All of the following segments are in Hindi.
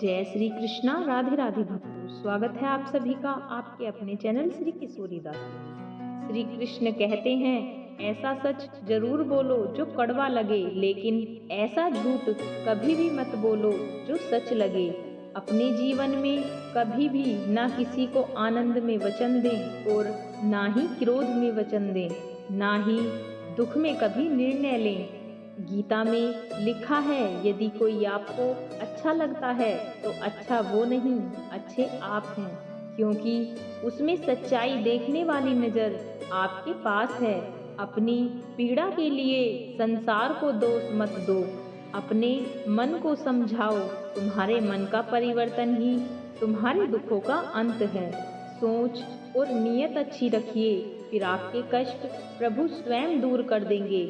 जय श्री कृष्णा। राधे राधे भक्तों, स्वागत है आप सभी का आपके अपने चैनल श्री किशोरी दास में। श्री कृष्ण कहते हैं, ऐसा सच जरूर बोलो जो कड़वा लगे, लेकिन ऐसा झूठ कभी भी मत बोलो जो सच लगे। अपने जीवन में कभी भी ना किसी को आनंद में वचन दें और ना ही क्रोध में वचन दें, ना ही दुख में कभी निर्णय लें। गीता में लिखा है, यदि कोई आपको अच्छा लगता है तो अच्छा वो नहीं, अच्छे आप हैं, क्योंकि उसमें सच्चाई देखने वाली नजर आपके पास है। अपनी पीड़ा के लिए संसार को दोष मत दो, अपने मन को समझाओ। तुम्हारे मन का परिवर्तन ही तुम्हारे दुखों का अंत है। सोच और नियत अच्छी रखिए, फिर आपके कष्ट प्रभु स्वयं दूर कर देंगे।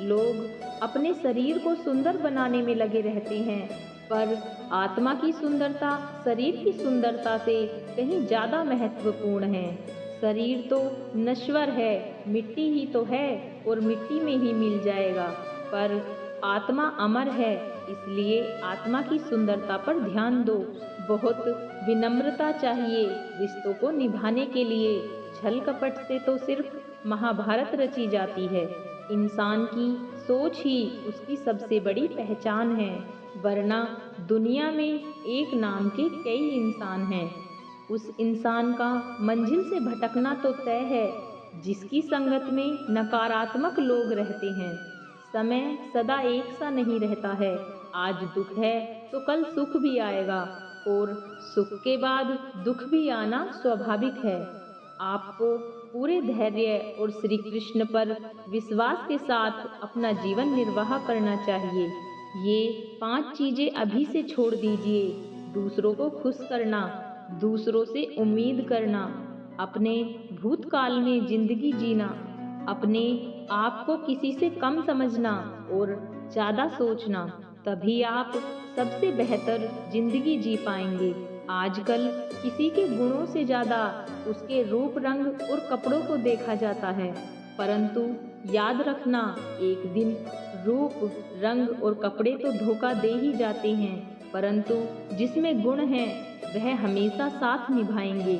लोग अपने शरीर को सुंदर बनाने में लगे रहते हैं, पर आत्मा की सुंदरता शरीर की सुंदरता से कहीं ज्यादा महत्वपूर्ण है। शरीर तो नश्वर है, मिट्टी ही तो है और मिट्टी में ही मिल जाएगा, पर आत्मा अमर है, इसलिए आत्मा की सुंदरता पर ध्यान दो। बहुत विनम्रता चाहिए रिश्तों को निभाने के लिए। छल कपट से तो सिर्फ महाभारत रची जाती है। इंसान की सोच ही उसकी सबसे बड़ी पहचान है, वरना दुनिया में एक नाम के कई इंसान हैं। उस इंसान का मंजिल से भटकना तो तय है जिसकी संगत में नकारात्मक लोग रहते हैं। समय सदा एक सा नहीं रहता है, आज दुख है तो कल सुख भी आएगा और सुख के बाद दुख भी आना स्वाभाविक है। आपको पूरे धैर्य और श्री कृष्ण पर विश्वास के साथ अपना जीवन निर्वाह करना चाहिए। ये 5 चीजें अभी से छोड़ दीजिए। दूसरों को खुश करना, दूसरों से उम्मीद करना, अपने भूतकाल में जिंदगी जीना, अपने आप को किसी से कम समझना और ज्यादा सोचना, तभी आप सबसे बेहतर जिंदगी जी पाएंगे। आजकल किसी के गुणों से ज्यादा उसके रूप रंग और कपड़ों को देखा जाता है, परंतु याद रखना, एक दिन रूप रंग और कपड़े तो धोखा दे ही जाते हैं, परंतु जिसमें गुण हैं वह हमेशा साथ निभाएंगे।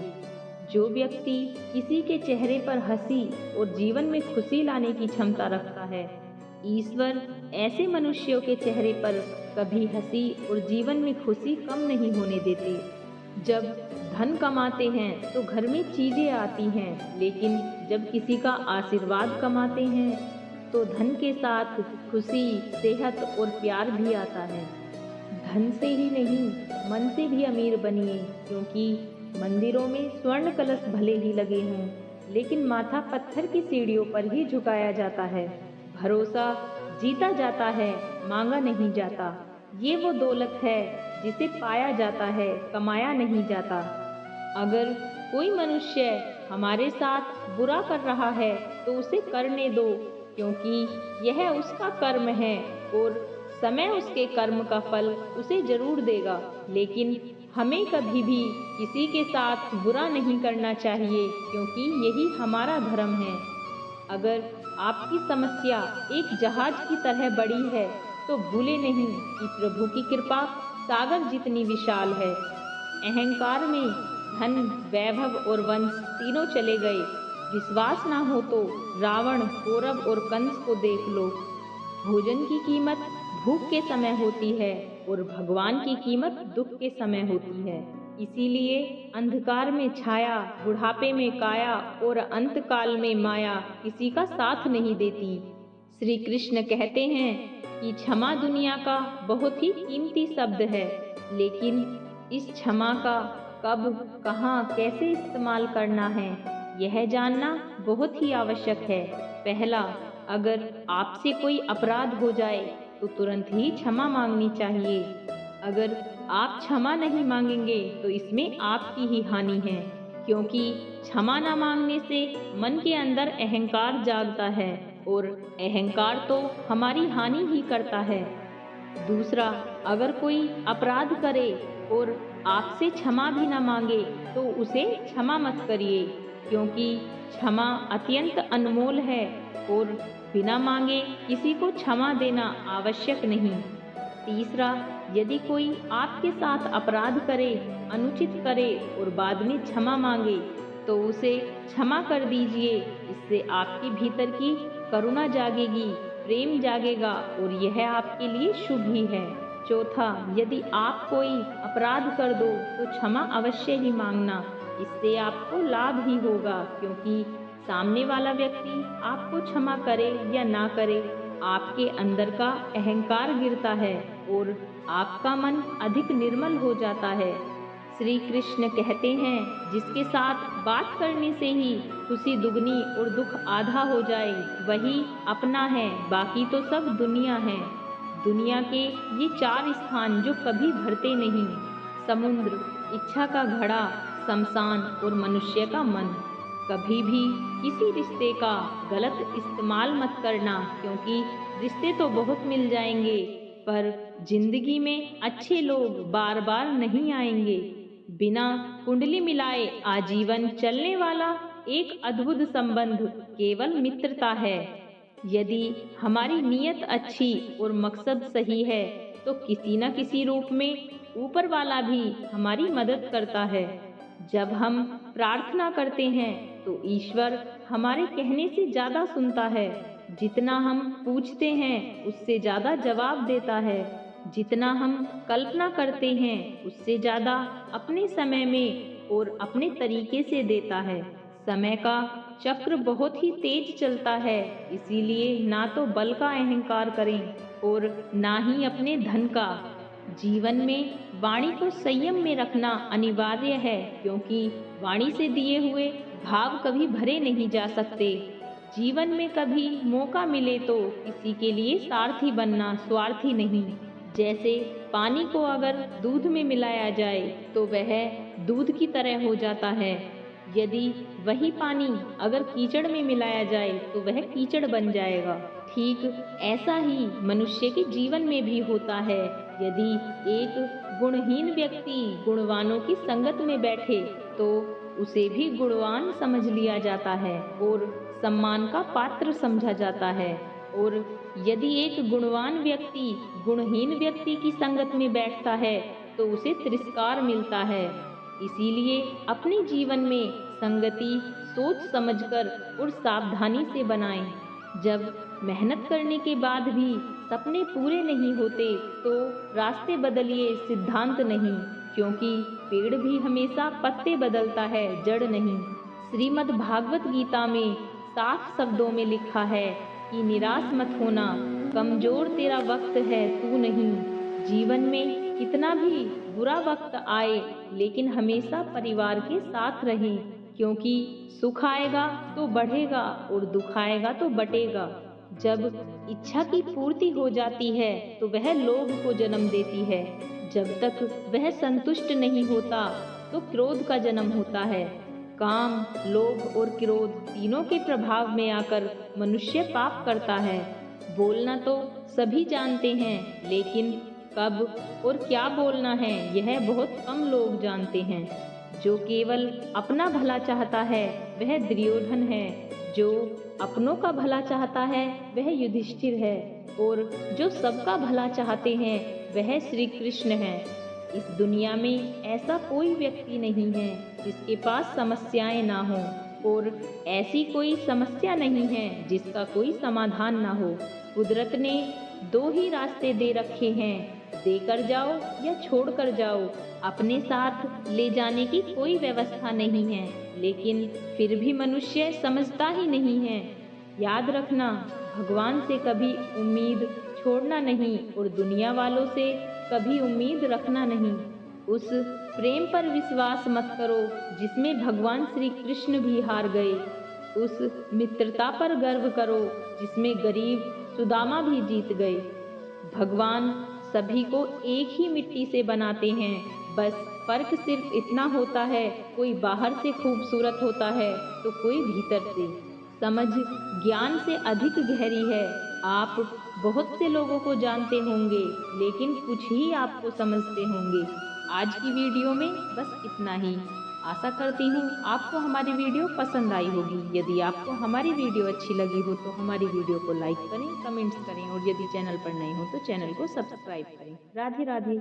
जो व्यक्ति किसी के चेहरे पर हंसी और जीवन में खुशी लाने की क्षमता रखता है, ईश्वर ऐसे मनुष्यों के चेहरे पर कभी हंसी और जीवन में खुशी कम नहीं होने देते। जब धन कमाते हैं तो घर में चीजें आती हैं, लेकिन जब किसी का आशीर्वाद कमाते हैं तो धन के साथ खुशी, सेहत और प्यार भी आता है। धन से ही नहीं, मन से भी अमीर बनिए, क्योंकि मंदिरों में स्वर्ण कलश भले ही लगे हों, लेकिन माथा पत्थर की सीढ़ियों पर ही झुकाया जाता है। भरोसा जीता जाता है, मांगा नहीं जाता। ये वो दौलत है जिसे पाया जाता है, कमाया नहीं जाता। अगर कोई मनुष्य हमारे साथ बुरा कर रहा है तो उसे करने दो, क्योंकि यह उसका कर्म है और समय उसके कर्म का फल उसे जरूर देगा। लेकिन हमें कभी भी किसी के साथ बुरा नहीं करना चाहिए, क्योंकि यही हमारा धर्म है। अगर आपकी समस्या एक जहाज की तरह बड़ी है तो भूले नहीं कि प्रभु की कृपा सागर जितनी विशाल है। अहंकार में धन, वैभव और वंश तीनों चले गए। विश्वास ना हो तो रावण, कौरव और कंस को देख लो। भोजन की कीमत भूख के समय होती है और भगवान की कीमत दुख के समय होती है। इसीलिए अंधकार में छाया, बुढ़ापे में काया और अंतकाल में माया किसी का साथ नहीं देती। श्री कृष्ण कहते हैं कि क्षमा दुनिया का बहुत ही कीमती शब्द है, लेकिन इस क्षमा का कब, कहाँ, कैसे इस्तेमाल करना है, यह जानना बहुत ही आवश्यक है। पहला, अगर आपसे कोई अपराध हो जाए तो तुरंत ही क्षमा मांगनी चाहिए। अगर आप क्षमा नहीं मांगेंगे तो इसमें आपकी ही हानि है, क्योंकि क्षमा न मांगने से मन के अंदर अहंकार जागता है और अहंकार तो हमारी हानि ही करता है। दूसरा, अगर कोई अपराध करे और आपसे क्षमा भी न मांगे तो उसे क्षमा मत करिए, क्योंकि क्षमा अत्यंत अनमोल है और बिना मांगे किसी को क्षमा देना आवश्यक नहीं। तीसरा, यदि कोई आपके साथ अपराध करे, अनुचित करे और बाद में क्षमा मांगे तो उसे क्षमा कर दीजिए। इससे आपके भीतर की करुणा जागेगी, प्रेम जागेगा और यह आपके लिए शुभ ही है। चौथा, यदि आप कोई अपराध कर दो तो क्षमा अवश्य ही मांगना। इससे आपको लाभ ही होगा, क्योंकि सामने वाला व्यक्ति आपको क्षमा करे या ना करे, आपके अंदर का अहंकार गिरता है और आपका मन अधिक निर्मल हो जाता है। श्री कृष्ण कहते हैं, जिसके साथ बात करने से ही खुशी दुगनी और दुख आधा हो जाए वही अपना है, बाकी तो सब दुनिया है। दुनिया के ये 4 स्थान जो कभी भरते नहीं, समुद्र, इच्छा का घड़ा, शमशान और मनुष्य का मन। कभी भी किसी रिश्ते का गलत इस्तेमाल मत करना, क्योंकि रिश्ते तो बहुत मिल जाएंगे पर जिंदगी में अच्छे लोग बार बार नहीं आएंगे। बिना कुंडली मिलाए आजीवन चलने वाला एक अद्भुत संबंध केवल मित्रता है। यदि हमारी नीयत अच्छी और मकसद सही है तो किसी न किसी रूप में ऊपर वाला भी हमारी मदद करता है। जब हम प्रार्थना करते हैं तो ईश्वर हमारे कहने से ज्यादा सुनता है। जितना हम पूछते हैं उससे ज्यादा जवाब देता है। जितना हम कल्पना करते हैं उससे ज्यादा अपने समय में और अपने तरीके से देता है। समय का चक्र बहुत ही तेज चलता है, इसीलिए ना तो बल का अहंकार करें और ना ही अपने धन का। जीवन में वाणी को संयम में रखना अनिवार्य है, क्योंकि वाणी से दिए हुए भाव कभी भरे नहीं जा सकते। जीवन में कभी मौका मिले तो किसी के लिए सारथी बनना, स्वार्थी नहीं। जैसे पानी को अगर दूध में मिलाया जाए तो वह दूध की तरह हो जाता है, यदि वही पानी अगर कीचड़ में मिलाया जाए तो वह कीचड़ बन जाएगा। ठीक ऐसा ही मनुष्य के जीवन में भी होता है। यदि एक गुणहीन व्यक्ति गुणवानों की संगत में बैठे तो उसे भी गुणवान समझ लिया जाता है और सम्मान का पात्र समझा जाता है। और यदि एक गुणवान व्यक्ति गुणहीन व्यक्ति की संगत में बैठता है तो उसे तिरस्कार मिलता है। इसीलिए अपने जीवन में संगति सोच समझकर और सावधानी से बनाएं। जब मेहनत करने के बाद भी सपने पूरे नहीं होते तो रास्ते बदलिए, सिद्धांत नहीं, क्योंकि पेड़ भी हमेशा पत्ते बदलता है, जड़ नहीं। श्रीमद् भागवत गीता में साफ शब्दों में लिखा है कि निराश मत होना, कमजोर तेरा वक्त है, तू नहीं। जीवन में कितना भी बुरा वक्त आए लेकिन हमेशा परिवार के साथ रहें, क्योंकि सुख आएगा तो बढ़ेगा और दुख आएगा तो बटेगा। जब इच्छा की पूर्ति हो जाती है तो वह लोभ को जन्म देती है। जब तक वह संतुष्ट नहीं होता तो क्रोध का जन्म होता है। काम, लोभ और क्रोध तीनों के प्रभाव में आकर मनुष्य पाप करता है। बोलना तो सभी जानते हैं, लेकिन कब और क्या बोलना है यह बहुत कम लोग जानते हैं। जो केवल अपना भला चाहता है वह दुर्योधन है, जो अपनों का भला चाहता है वह युधिष्ठिर है, और जो सबका भला चाहते हैं वह श्री कृष्ण है। इस दुनिया में ऐसा कोई व्यक्ति नहीं है जिसके पास समस्याएं ना हो, और ऐसी कोई समस्या नहीं है जिसका कोई समाधान ना हो। कुदरत ने 2 ही रास्ते दे रखे हैं, देकर जाओ या छोड़ कर जाओ। अपने साथ ले जाने की कोई व्यवस्था नहीं है, लेकिन फिर भी मनुष्य समझता ही नहीं है। याद रखना, भगवान से कभी उम्मीद छोड़ना नहीं और दुनिया वालों से कभी उम्मीद रखना नहीं। उस प्रेम पर विश्वास मत करो जिसमें भगवान श्री कृष्ण भी हार गए। उस मित्रता पर गर्व करो जिसमें गरीब सुदामा भी जीत गए। भगवान सभी को एक ही मिट्टी से बनाते हैं, बस फर्क सिर्फ इतना होता है, कोई बाहर से खूबसूरत होता है तो कोई भीतर से। समझ ज्ञान से अधिक गहरी है। आप बहुत से लोगों को जानते होंगे, लेकिन कुछ ही आपको समझते होंगे। आज की वीडियो में बस इतना ही। आशा करती हूँ आपको हमारी वीडियो पसंद आई होगी। यदि आपको हमारी वीडियो अच्छी लगी हो तो हमारी वीडियो को लाइक करें, कमेंट्स करें और यदि चैनल पर नए हो तो चैनल को सब्सक्राइब करें। राधे राधे।